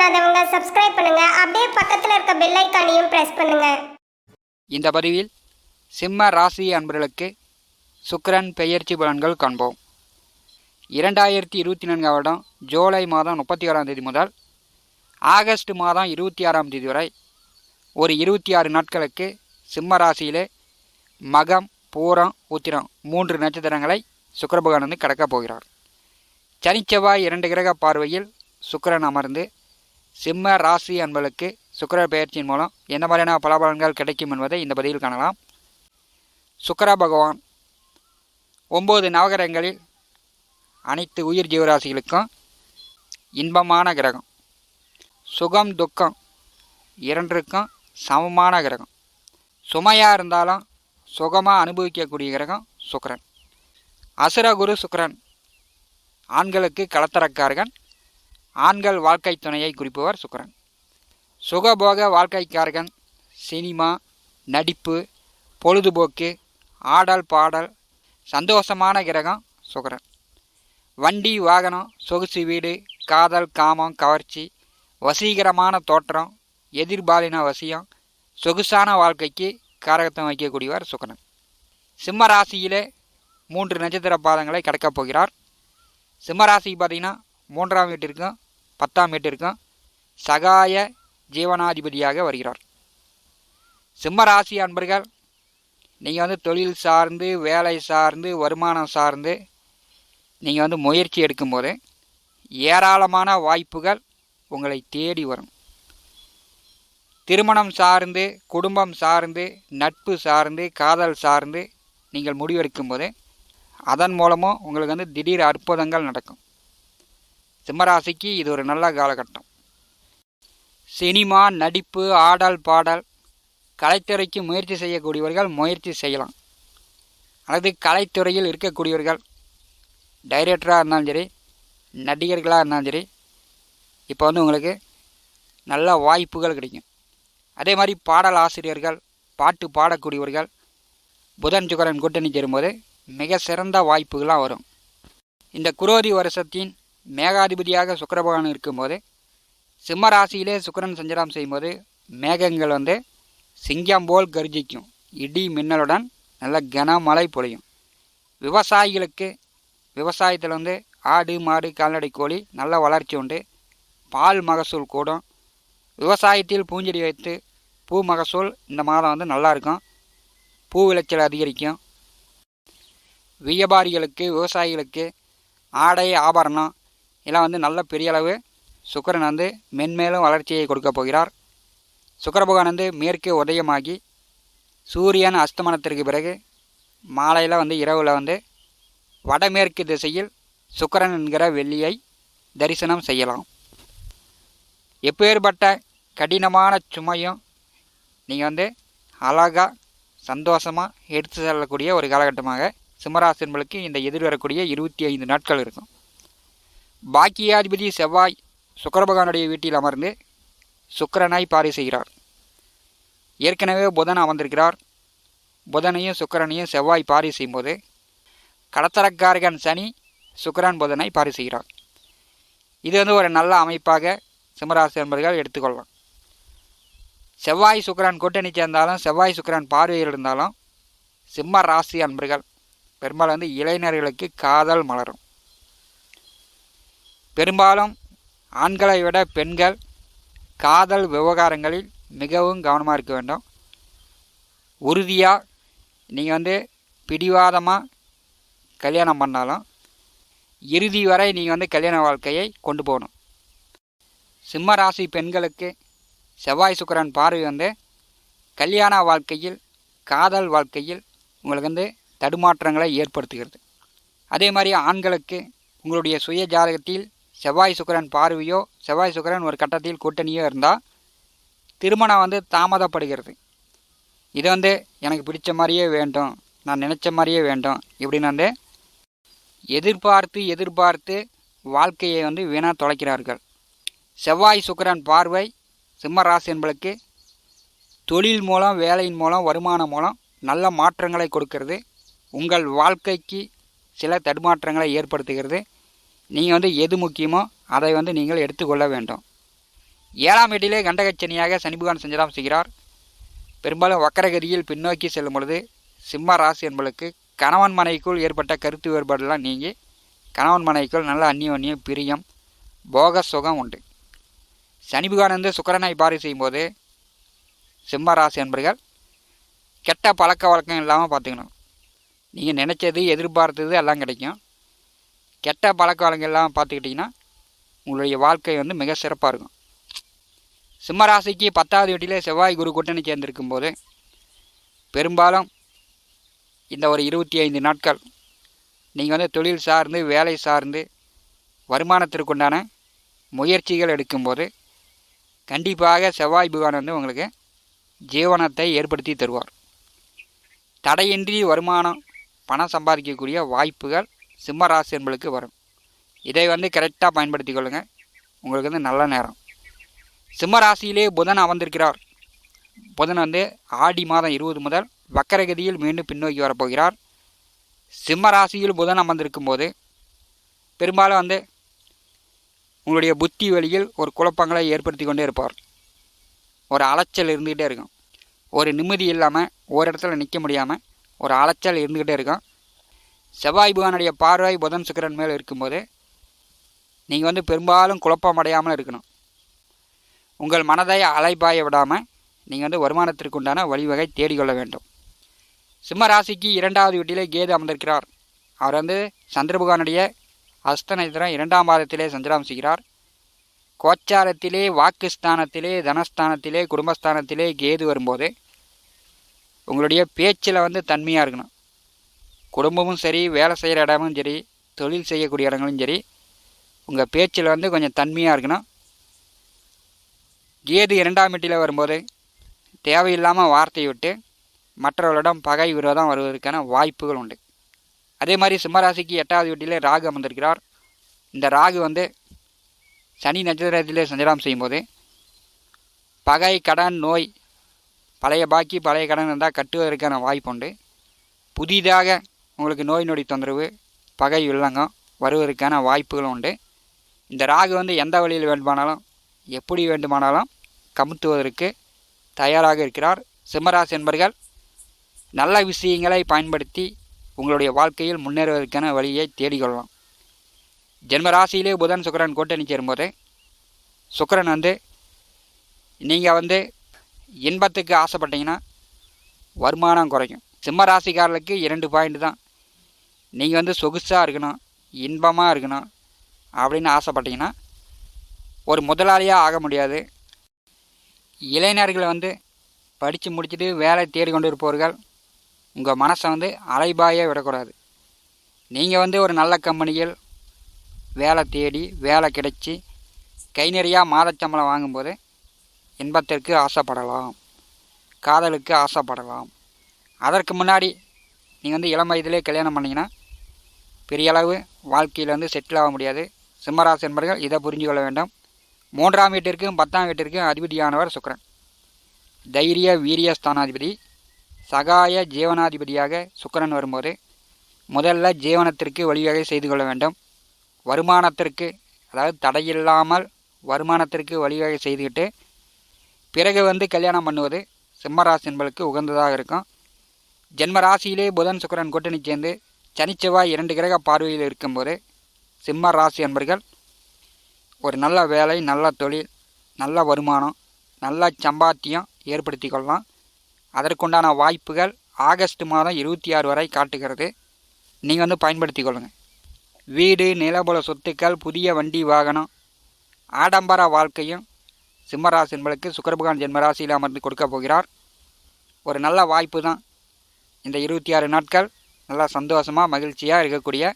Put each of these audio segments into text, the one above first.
பண்ணாதவங்க சப்ஸ்கிரைப் பண்ணுங்க. அப்படியே பக்கத்துல இருக்க பெல் ஐகானையும் பிரஸ் பண்ணுங்க. இந்த பதிவில் சிம்ம ராசி அன்பர்களுக்கு சுக்கிரன் பெயர்ச்சி பலன்கள் காண்போம். 2024 வருடம் ஜூலை மாதம் 31ஆம் தேதி முதல் ஆகஸ்ட் மாதம் 26ஆம் தேதி வரை ஒரு 26 நாட்களுக்கு சிம்ம ராசியிலே மகம், பூரம், உத்திரம் 3 நட்சத்திரங்களை சுக்கிர பகவான் வந்து கடக்கப் போகிறார். சனிச்செவ்வாய் 2 கிரக பார்வையில் சுக்கிரன் அமர்ந்து சிம்ம ராசி அன்பர்களுக்கு சுக்கிர பெயர்ச்சியின் மூலம் என்ன மாதிரியான பலபலன்கள் கிடைக்கும் என்பதை இந்த பதிவில் காணலாம். சுக்கிர பகவான் 9 நவகிரகங்களில் அனைத்து உயிர் ஜீவராசிகளுக்கும் இன்பமான கிரகம். சுகம் துக்கம் இரண்டிற்கும் சமமான கிரகம். சுமையாக இருந்தாலும் சுகமாக அனுபவிக்கக்கூடிய கிரகம் சுக்கிரன். அசுரகுரு சுக்கிரன் ஆண்களுக்கு களத்தரக்காரகன். ஆண்கள் வாழ்க்கை துணையை குறிப்பவர் சுக்கிரன். சுகபோக வாழ்க்கைக்காரகன். சினிமா, நடிப்பு, பொழுதுபோக்கு, ஆடல் பாடல் சந்தோஷமான கிரகம் சுக்கிரன். வண்டி வாகனம், சொகுசு வீடு, காதல், காமம், கவர்ச்சி, வசீகரமான தோற்றம், எதிர்பாலின வசியம், சொகுசான வாழ்க்கைக்கு காரகத்தம் வைக்கக்கூடியவர் சுக்கிரன். சிம்ம ராசியிலே 3 நட்சத்திர பாதங்களை கடக்கப் போகிறார். சிம்ம ராசிக்கு பார்த்தீங்கன்னா 3ஆம் வீட்டிற்கும் 10ஆம் வீட்டிற்கும் சகாய ஜீவனாதிபதியாக வருகிறார். சிம்ம ராசி அன்பர்கள் நீங்கள் வந்து தொழில் சார்ந்து, வேலை சார்ந்து, வருமானம் சார்ந்து நீங்கள் வந்து முயற்சி எடுக்கும்போது ஏராளமான வாய்ப்புகள் உங்களை தேடி வரும். திருமணம் சார்ந்து, குடும்பம் சார்ந்து, நட்பு சார்ந்து, காதல் சார்ந்து நீங்கள் முடிவெடுக்கும்போது அதன் மூலமும் உங்களுக்கு வந்து திடீர் அற்புதங்கள் நடக்கும். சிம்மராசிக்கு இது ஒரு நல்ல காலகட்டம். சினிமா, நடிப்பு, ஆடல் பாடல், கலைத்துறைக்கு முயற்சி செய்யக்கூடியவர்கள் முயற்சி செய்யலாம். அல்லது கலைத்துறையில் இருக்கக்கூடியவர்கள் டைரக்டராக இருந்தாலும் சரி, நடிகர்களாக இருந்தாலும் சரி, இப்போ வந்து உங்களுக்கு நல்ல வாய்ப்புகள் கிடைக்கும். அதே மாதிரி பாடல் ஆசிரியர்கள், பாட்டு பாடக்கூடியவர்கள் புதன் சுக்கிரன் கூட்டணி சேரும்போது மிக சிறந்த வாய்ப்புகளாக வரும். இந்த குரோதி வருஷத்தின் மேகாதிபதியாக சுக்கிர பகவான் இருக்கும்போது சிம்ம ராசியிலே சுக்கிரன் சஞ்சாரம் செய்யும்போது மேகங்கள் வந்து சிங்கம் போல் கர்ஜிக்கும். இடி மின்னலுடன் நல்ல கனமழை பொழியும். விவசாயிகளுக்கு விவசாயத்தில் வந்து ஆடு, மாடு, கால்நடை, கோழி நல்ல வளர்ச்சி உண்டு. பால் மகசூல் கூடும். விவசாயத்தில் பூஞ்செடி வைத்து பூ மகசூல் இந்த மாதம் வந்து நல்லாயிருக்கும். பூ விளைச்சல் அதிகரிக்கும். வியாபாரிகளுக்கு, விவசாயிகளுக்கு ஆடை, ஆபரணம் இதெல்லாம் வந்து நல்ல பெரிய அளவு சுக்கிரன் வந்து மென்மேலும் வளர்ச்சியை கொடுக்க போகிறார். சுக்கிர பகவான் வந்து மேற்கே உதயமாகி சூரியன் அஸ்தமனத்திற்கு பிறகு மாலையில் வந்து இரவில் வந்து வடமேற்கு திசையில் சுக்கிரன் என்கிற வெள்ளியை தரிசனம் செய்யலாம். எப்பேற்பட்ட கடினமான சுமையும் நீங்கள் வந்து அழகாக சந்தோஷமாக எடுத்து செல்லக்கூடிய ஒரு காலகட்டமாக சிம்மராசி என்பளுக்கு இந்த எதிர்வரக்கூடிய 25 நாட்கள் இருக்கும். பாக்கியாதிபதி செவ்வாய் சுக்கிர பகவானுடைய வீட்டில் அமர்ந்து சுக்கிரனை பாரி செய்கிறார். ஏற்கனவே புதன் அமர்ந்திருக்கிறார். புதனையும் சுக்கிரனையும் செவ்வாய் பாரி செய்யும்போது கடத்தரக்காரகன் சனி சுக்கிரன் புதனை பாரி செய்கிறார். இது வந்து ஒரு நல்ல அமைப்பாக சிம்மராசி என்பர்கள் எடுத்துக்கொள்ளலாம். செவ்வாய் சுக்கிரன் கூட்டணி சேர்ந்தாலும், செவ்வாய் சுக்கிரன் பார்வையில் இருந்தாலும் சிம்ம ராசி அன்பர்கள் பெரும்பாலும் வந்து இளைஞர்களுக்கு காதல் மலரும். பெரும்பாலும் ஆண்களை விட பெண்கள் காதல் விவகாரங்களில் மிகவும் கவனமாக இருக்க வேண்டும். உறுதியாக நீங்கள் வந்து பிடிவாதமாக கல்யாணம் பண்ணாலும் இறுதி வரை நீங்கள் வந்து கல்யாண வாழ்க்கையை கொண்டு போகணும். சிம்ம ராசி பெண்களுக்கு செவ்வாய் சுக்கிரன் பார்வை வந்து கல்யாண வாழ்க்கையில், காதல் வாழ்க்கையில் உங்களுக்கு வந்து தடுமாற்றங்களை ஏற்படுத்துகிறது. அதே மாதிரி ஆண்களுக்கு உங்களுடைய சுய ஜாதகத்தில் செவ்வாய் சுக்கிரன் பார்வையோ, செவ்வாய் சுக்கிரன் ஒரு கட்டத்தில் கூட்டணியோ இருந்தால் திருமணம் வந்து தாமதப்படுகிறது. இது வந்து எனக்கு பிடிச்ச மாதிரியே வேண்டும், நான் நினச்ச மாதிரியே வேண்டும் இப்படின்னு வந்து எதிர்பார்த்து வாழ்க்கையை வந்து வீணாக தொலைக்கிறார்கள். செவ்வாய் சுக்கிரன் பார்வை சிம்ம ராசி என்பளுக்கு தொழில் மூலம், வேலையின் மூலம், வருமானம் மூலம் நல்ல மாற்றங்களை கொடுக்கிறது. உங்கள் வாழ்க்கைக்கு சில தடுமாற்றங்களை ஏற்படுத்துகிறது. நீங்கள் வந்து எது முக்கியமோ அதை வந்து நீங்கள் எடுத்துக்கொள்ள வேண்டும். 7ஆம் வீட்டிலே கண்டகச்சனியாக சனி பகவான் சஞ்சாரம் செய்கிறார். பெரும்பாலும் வக்கரகதியில் பின்னோக்கி செல்லும் பொழுது சிம்ம ராசி என்பதற்கு கணவன் மனைவிக்குள் ஏற்பட்ட கருத்து வேறுபாடெல்லாம் நீங்கி கணவன் மனைவிக்குள் நல்ல அந்நியோன்யம் பிரியம் போக சுகம் உண்டு. சனி பகவான் வந்து சுக்கிரனை பார்வை செய்யும்போது சிம்ம ராசி என்பர்கள் கெட்ட பழக்க வழக்கம் இல்லாமல் பார்த்துக்கணும். நீங்கள் நினச்சது எதிர்பார்த்தது எல்லாம் கிடைக்கும். கெட்ட பழக்க வழக்கம் இல்லாமல் பார்த்துக்கிட்டிங்கன்னா உங்களுடைய வாழ்க்கை வந்து மிக சிறப்பாக இருக்கும். சிம்ம ராசிக்கு 10வது வீட்டிலே செவ்வாய் குரு கூட்டணி சேர்ந்திருக்கும் போது பெரும்பாலும் இந்த ஒரு 25 நாட்கள் நீங்கள் வந்து தொழில் சார்ந்து வேலை சார்ந்து வருமானத்திற்குண்டான முயற்சிகள் எடுக்கும்போது கண்டிப்பாக செவ்வாய் பகவான் வந்து உங்களுக்கு ஜீவனத்தை ஏற்படுத்தி தருவார். தடையின்றி வருமானம் பணம் சம்பாதிக்கக்கூடிய வாய்ப்புகள் சிம்ம ராசி என்பளுக்கு வரும். இதை வந்து கரெக்டாக பயன்படுத்தி கொள்ளுங்கள். உங்களுக்கு வந்து நல்ல நேரம். சிம்ம ராசியிலே புதன் அமர்ந்திருக்கிறார். புதன் வந்து ஆடி மாதம் 20 முதல் வக்கரகதியில் மீண்டும் பின்னோக்கி வரப்போகிறார். சிம்ம ராசியில் புதன் அமர்ந்திருக்கும் போது பெரும்பாலும் வந்து உங்களுடைய புத்தி வழியில் ஒரு குழப்பங்களை ஏற்படுத்தி கொண்டே இருப்பார். ஒரு அலைச்சல் இருந்துக்கிட்டே இருக்கும். ஒரு நிம்மதி இல்லாமல் ஒரு இடத்துல நிற்க முடியாமல் ஒரு அலைச்சல் இருந்துக்கிட்டே இருக்கும். செவ்வாய் பகவானுடைய பார்வை புதன் சுக்கிரன் மேல் இருக்கும்போது நீங்கள் வந்து பெரும்பாலும் குழப்பம் அடையாமல் இருக்கணும். உங்கள் மனதை அலைபாய விடாமல் நீங்கள் வந்து வருமானத்திற்கு உண்டான வழிவகை தேடிக்கொள்ள வேண்டும். சிம்ம ராசிக்கு 2வது வீட்டிலே கேது அமர்ந்திருக்கிறார். அவர் வந்து சந்திர பகவானுடைய அஸ்த நட்சத்திரம் 2ஆம் பாதத்திலே சஞ்சாரம் செய்கிறார். கோச்சாரத்திலே வாக்குஸ்தானத்திலே தனஸ்தானத்திலே குடும்பஸ்தானத்திலே கேது வரும்போது உங்களுடைய பேச்சில் வந்து தன்மையாக இருக்கணும். குடும்பமும் சரி, வேலை செய்கிற இடமும் சரி, தொழில் செய்யக்கூடிய இடங்களும் சரி, உங்கள் பேச்சில் வந்து கொஞ்சம் தன்மையாக இருக்கணும். கேது 2ஆம் வீட்டில் வரும்போது தேவையில்லாமல் வார்த்தையை விட்டு மற்றவர்களிடம் பகை விரோதம் வருவதற்கான வாய்ப்புகள் உண்டு. அதே மாதிரி சிம்மராசிக்கு 8வது வீட்டிலே ராகு அமர்ந்திருக்கிறார். இந்த ராகு வந்து சனி நட்சத்திரத்திலே சஞ்சாரம் செய்யும்போது பகை, கடன், நோய், பழைய பாக்கி பழைய கடன் இருந்தால் கட்டுவதற்கான வாய்ப்பு உண்டு. புதிதாக உங்களுக்கு நோய் நொடி தொந்தரவு, பகை வில்லங்கம் வருவதற்கான வாய்ப்புகளும் உண்டு. இந்த ராகு வந்து எந்த வழியில் வேண்டுமானாலும் எப்படி வேண்டுமானாலும் கமுத்துவதற்கு தயாராக இருக்கிறார். சிம்மராசி என்பர்கள் நல்ல விஷயங்களை பயன்படுத்தி உங்களுடைய வாழ்க்கையில் முன்னேறுவதற்கான வழியை தேடிக்கொள்ளலாம். ஜென்மராசியிலே புதன் சுக்கிரன் கூட்டணி சேரும்போது சுக்கிரன் வந்து நீங்கள் வந்து இன்பத்துக்கு ஆசைப்பட்டீங்கன்னா வருமானம் குறைக்கும். சிம்ம ராசிக்காரர்களுக்கு 2 பாயிண்ட் தான். நீங்கள் வந்து சொகுசாக இருக்கணும், இன்பமாக இருக்கணும் அப்படின்னு ஆசைப்பட்டீங்கன்னா ஒரு முதலாளியாக ஆக முடியாது. இளைஞர்கள் வந்து படித்து முடிச்சுட்டு வேலை தேடி கொண்டு இருப்பவர்கள் உங்கள் மனசை வந்து அலைபாய விடக்கூடாது. நீங்கள் வந்து ஒரு நல்ல கம்பெனியில் வேலை தேடி வேலை கிடைச்சி கை நிறையா மாதச்சம்பளம் வாங்கும்போது இன்பத்திற்கு ஆசைப்படலாம், காதலுக்கு ஆசைப்படலாம். அதற்கு முன்னாடி நீங்கள் வந்து இளம் வயதிலே கல்யாணம் பண்ணிங்கன்னா பெரிய அளவு வாழ்க்கையில் வந்து செட்டில் ஆக முடியாது. சிம்மராசி என்பவர்கள் இதை புரிஞ்சு கொள்ள வேண்டும். 3ஆம் வீட்டிற்கும் 10ஆம் வீட்டிற்கும் அதிபதியானவர் சுக்கிரன். தைரிய வீரிய ஸ்தானாதிபதி, சகாய ஜீவனாதிபதியாக சுக்கிரன் வரும்போது முதல்ல ஜீவனத்திற்கு வழிவகை செய்து கொள்ள வேண்டும். வருமானத்திற்கு, அதாவது தடையில்லாமல் வருமானத்திற்கு வழிவகை செய்துக்கிட்டு பிறகு வந்து கல்யாணம் பண்ணுவது சிம்மராசி என்பதற்கு உகந்ததாக இருக்கும். ஜென்மராசியிலே புதன் சுக்கிரன் கூட்டணி சேர்ந்து சனிச்செவ்வாய் 2 கிரக பார்வையில் இருக்கும்போது சிம்ம ராசி என்பர்கள் ஒரு நல்ல வேலை, நல்ல தொழில், நல்ல வருமானம், நல்ல சம்பாத்தியம் ஏற்படுத்தி கொள்ளலாம். அதற்குண்டான வாய்ப்புகள் ஆகஸ்ட் மாதம் 26 வரை காட்டுகிறது. நீங்கள் வந்து பயன்படுத்தி கொள்ளுங்கள். வீடு, நிலபுல சொத்துக்கள், புதிய வண்டி வாகனம், ஆடம்பர வாழ்க்கையும் சிம்மராசி என்பதற்கு சுக்கிரபகவான் ஜென்மராசியில் அமர்ந்து கொடுக்க போகிறார். ஒரு நல்ல வாய்ப்பு தான். இந்த 26 நாட்கள் நல்லா சந்தோஷமாக மகிழ்ச்சியாக இருக்கக்கூடிய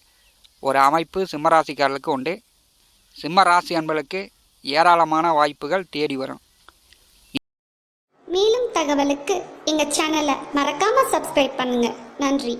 ஒரு அமைப்பு சிம்மராசிக்காரர்களுக்கு உண்டு. சிம்மராசி என்பதற்கு ஏராளமான வாய்ப்புகள் தேடி வரும். மேலும் தகவலுக்கு எங்கள் சேனலை மறக்காமல் சப்ஸ்கிரைப் பண்ணுங்கள். நன்றி.